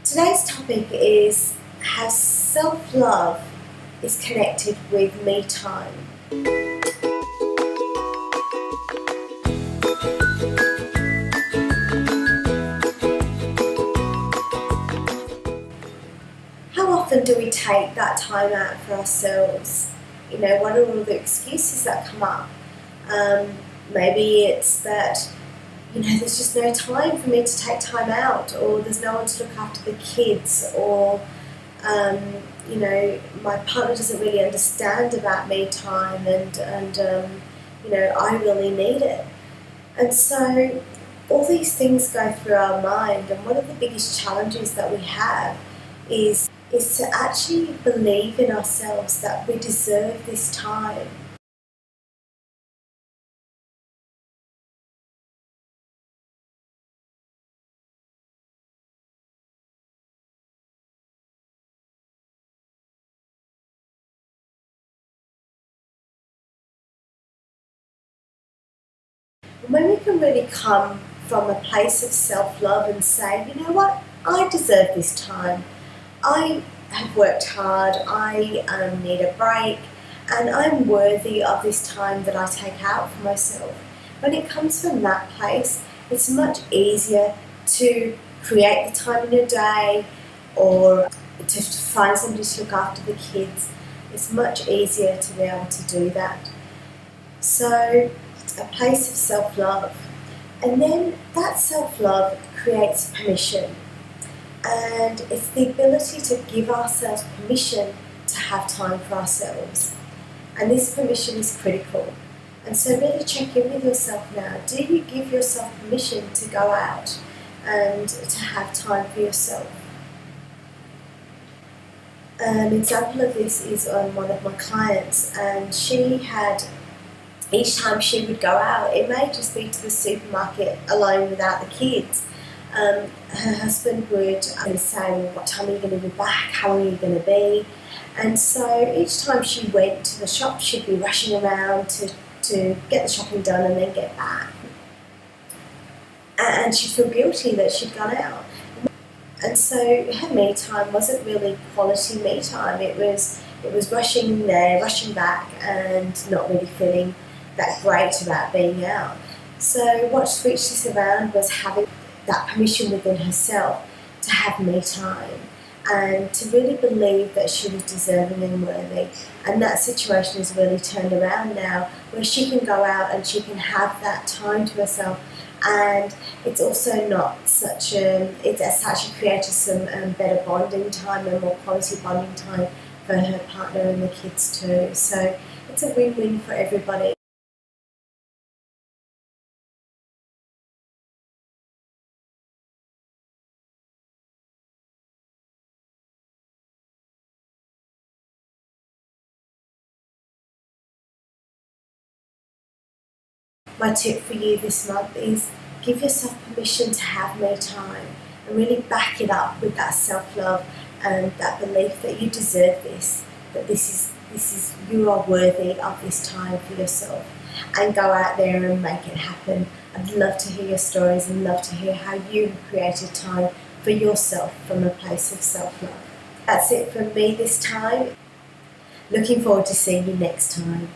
Today's topic is how self-love is connected with me time. How often do we take that time out for ourselves? What are all the excuses that come up? Maybe it's that there's just no time for me to take time out, or there's no one to look after the kids, or my partner doesn't really understand about me time, and I really need it. And so all these things go through our mind, and one of the biggest challenges that we have is to actually believe in ourselves that we deserve this time. When we can really come from a place of self-love and say, you know what, I deserve this time. I have worked hard, I need a break, and I'm worthy of this time that I take out for myself. When it comes from that place, it's much easier to create the time in your day, or to find somebody to look after the kids. It's much easier to be able to do that. So, a place of self-love. And then that self-love creates permission. And it's the ability to give ourselves permission to have time for ourselves. And this permission is critical. And so really check in with yourself now. Do you give yourself permission to go out and to have time for yourself? An example of this is on one of my clients, and she had, each time she would go out, it may just be to the supermarket alone without the kids. Her husband would say, what time are you going to be back? How are you going to be? And so each time she went to the shop, she'd be rushing around to get the shopping done and then get back. And she'd feel guilty that she'd gone out. And so her me time wasn't really quality me time. It was rushing there, rushing back, and not really feeling that great about being out. So what switched this around was having that permission within herself to have me time, and to really believe that she was deserving and worthy. And that situation has really turned around now, where she can go out and she can have that time to herself. And it's also not such it's actually created some better bonding time and more quality bonding time for her partner and the kids too. So it's a win-win for everybody. My tip for you this month is give yourself permission to have me time, and really back it up with that self-love and that belief that you deserve this, that this is you are worthy of this time for yourself, and go out there and make it happen. I'd love to hear your stories and love to hear how you have created time for yourself from a place of self-love. That's it from me this time. Looking forward to seeing you next time.